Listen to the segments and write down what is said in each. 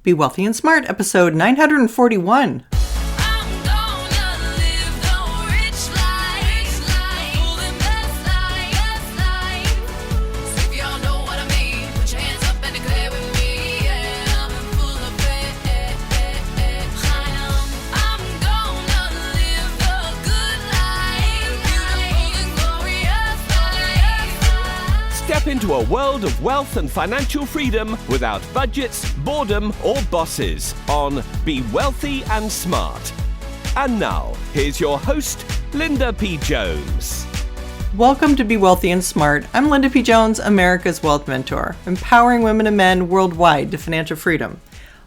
Be Wealthy and Smart, episode 941. Step into a world of wealth and financial freedom without budgets, boredom, or bosses on Be Wealthy and Smart. And now, here's your host, Linda P. Jones. Welcome to Be Wealthy and Smart. I'm Linda P. Jones, America's Wealth Mentor, empowering women and men worldwide to financial freedom.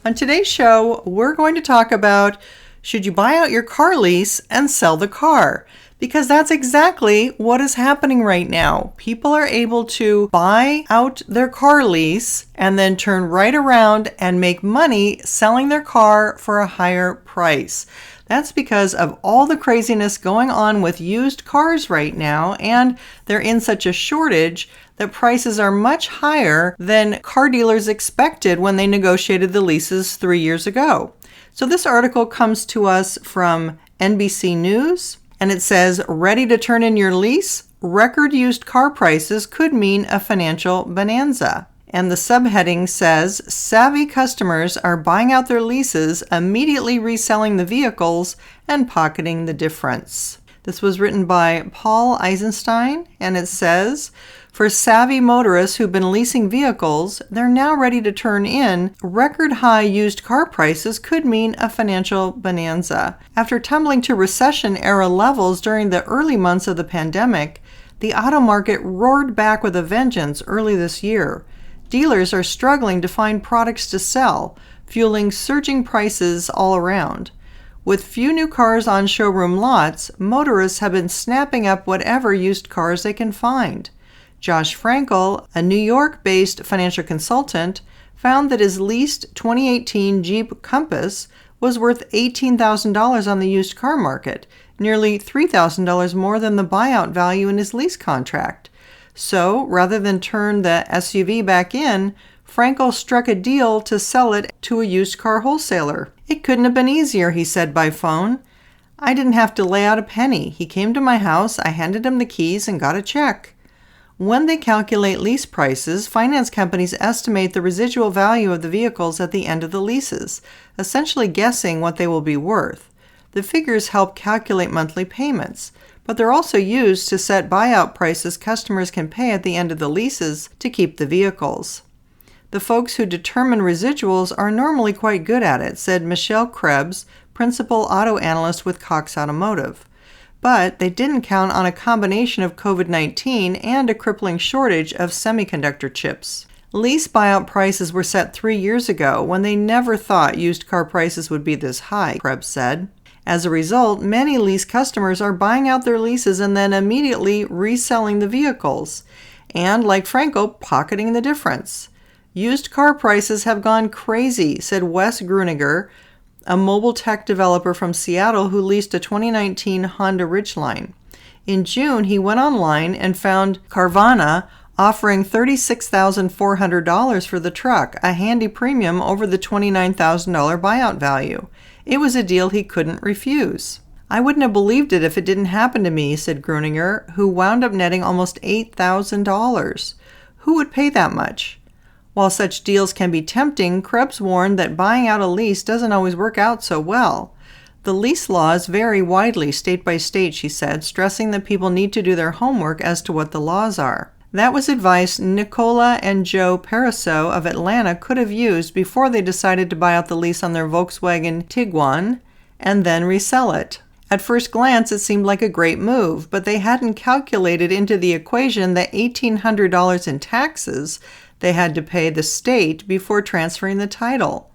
On today's show, we're going to talk about should you buy out your car lease and sell the car? Because that's exactly what is happening right now. People are able to buy out their car lease and then turn right around and make money selling their car for a higher price. That's because of all the craziness going on with used cars right now, and they're in such a shortage that prices are much higher than car dealers expected when they negotiated the leases 3 years ago. So this article comes to us from NBC News. And it says, ready to turn in your lease? Record used car prices could mean a financial bonanza. And the subheading says, savvy customers are buying out their leases, immediately reselling the vehicles, and pocketing the difference. This was written by Paul Eisenstein, and it says, for savvy motorists who've been leasing vehicles, they're now ready to turn in. Record high used car prices could mean a financial bonanza. After tumbling to recession-era levels during the early months of the pandemic, the auto market roared back with a vengeance early this year. Dealers are struggling to find products to sell, fueling surging prices all around. With few new cars on showroom lots, motorists have been snapping up whatever used cars they can find. Josh Frankel, a New York-based financial consultant, found that his leased 2018 Jeep Compass was worth $18,000 on the used car market, nearly $3,000 more than the buyout value in his lease contract. So, rather than turn the SUV back in, Frankel struck a deal to sell it to a used car wholesaler. It couldn't have been easier, he said by phone. I didn't have to lay out a penny. He came to my house, I handed him the keys, and got a check. When they calculate lease prices, finance companies estimate the residual value of the vehicles at the end of the leases, essentially guessing what they will be worth. The figures help calculate monthly payments, but they're also used to set buyout prices customers can pay at the end of the leases to keep the vehicles. The folks who determine residuals are normally quite good at it, said Michelle Krebs, principal auto analyst with Cox Automotive. But they didn't count on a combination of COVID-19 and a crippling shortage of semiconductor chips. Lease buyout prices were set 3 years ago when they never thought used car prices would be this high, Krebs said. As a result, many lease customers are buying out their leases and then immediately reselling the vehicles, and, like Frankel, pocketing the difference. Used car prices have gone crazy, said Wes Gruninger, a mobile tech developer from Seattle who leased a 2019 Honda Ridgeline. In June, he went online and found Carvana offering $36,400 for the truck, a handy premium over the $29,000 buyout value. It was a deal he couldn't refuse. I wouldn't have believed it if it didn't happen to me, said Gruninger, who wound up netting almost $8,000. Who would pay that much? While such deals can be tempting, Krebs warned that buying out a lease doesn't always work out so well. The lease laws vary widely state by state, she said, stressing that people need to do their homework as to what the laws are. That was advice Nicola and Joe Pariseau of Atlanta could have used before they decided to buy out the lease on their Volkswagen Tiguan and then resell it. At first glance, it seemed like a great move, but they hadn't calculated into the equation the $1,800 in taxes they had to pay the state before transferring the title.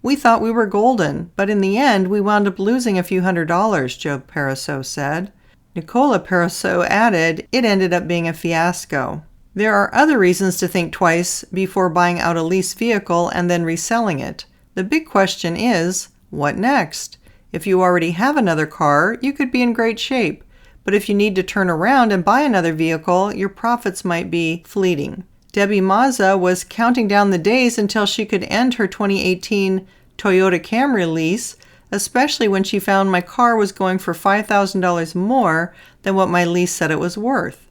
We thought we were golden, but in the end, we wound up losing a few $100s, Joe Pariseau said. Nicola Pariseau added, it ended up being a fiasco. There are other reasons to think twice before buying out a leased vehicle and then reselling it. The big question is, what next? If you already have another car, you could be in great shape. But if you need to turn around and buy another vehicle, your profits might be fleeting. Debbie Mazza was counting down the days until she could end her 2018 Toyota Camry lease, especially when she found my car was going for $5,000 more than what my lease said it was worth.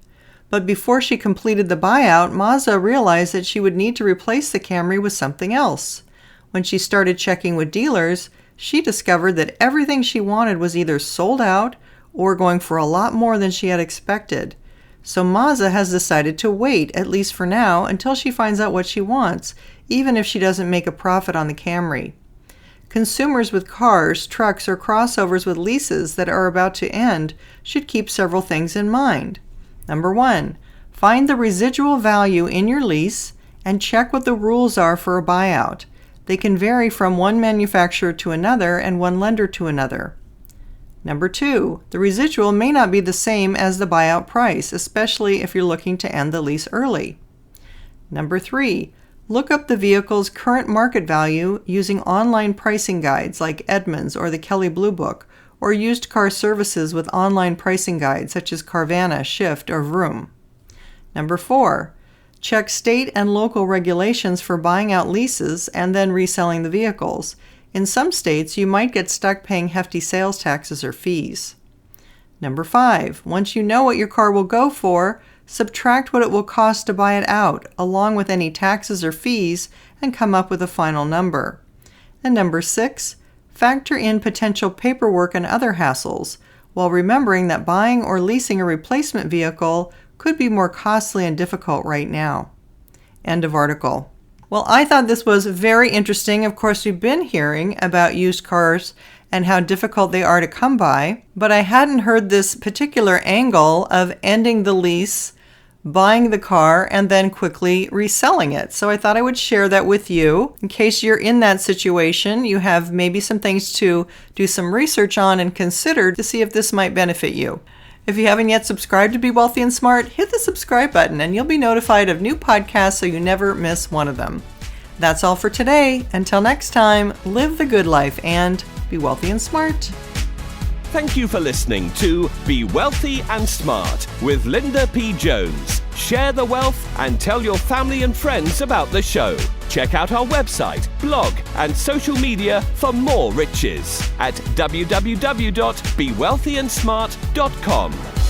But before she completed the buyout, Mazza realized that she would need to replace the Camry with something else. When she started checking with dealers, she discovered that everything she wanted was either sold out or going for a lot more than she had expected. So Mazza has decided to wait, at least for now, until she finds out what she wants, even if she doesn't make a profit on the Camry. Consumers with cars, trucks, or crossovers with leases that are about to end should keep several things in mind. Number 1, find the residual value in your lease and check what the rules are for a buyout. They can vary from one manufacturer to another and one lender to another. Number 2, the residual may not be the same as the buyout price, especially if you're looking to end the lease early. Number 3, look up the vehicle's current market value using online pricing guides like Edmunds or the Kelley Blue Book, or used car services with online pricing guides such as Carvana, Shift, or Vroom. Number 4, check state and local regulations for buying out leases and then reselling the vehicles. In some states, you might get stuck paying hefty sales taxes or fees. Number 5, once you know what your car will go for, subtract what it will cost to buy it out, along with any taxes or fees, and come up with a final number. And number 6, factor in potential paperwork and other hassles, while remembering that buying or leasing a replacement vehicle could be more costly and difficult right now. End of article. Well, I thought this was very interesting. Of course, we've been hearing about used cars and how difficult they are to come by, but I hadn't heard this particular angle of ending the lease, buying the car, and then quickly reselling it. So I thought I would share that with you. In case you're in that situation, you have maybe some things to do some research on and consider to see if this might benefit you. If you haven't yet subscribed to Be Wealthy and Smart, hit the subscribe button and you'll be notified of new podcasts so you never miss one of them. That's all for today. Until next time, live the good life and be wealthy and smart. Thank you for listening to Be Wealthy and Smart with Linda P. Jones. Share the wealth and tell your family and friends about the show. Check out our website, blog, and social media for more riches at www.bewealthyandsmart.com.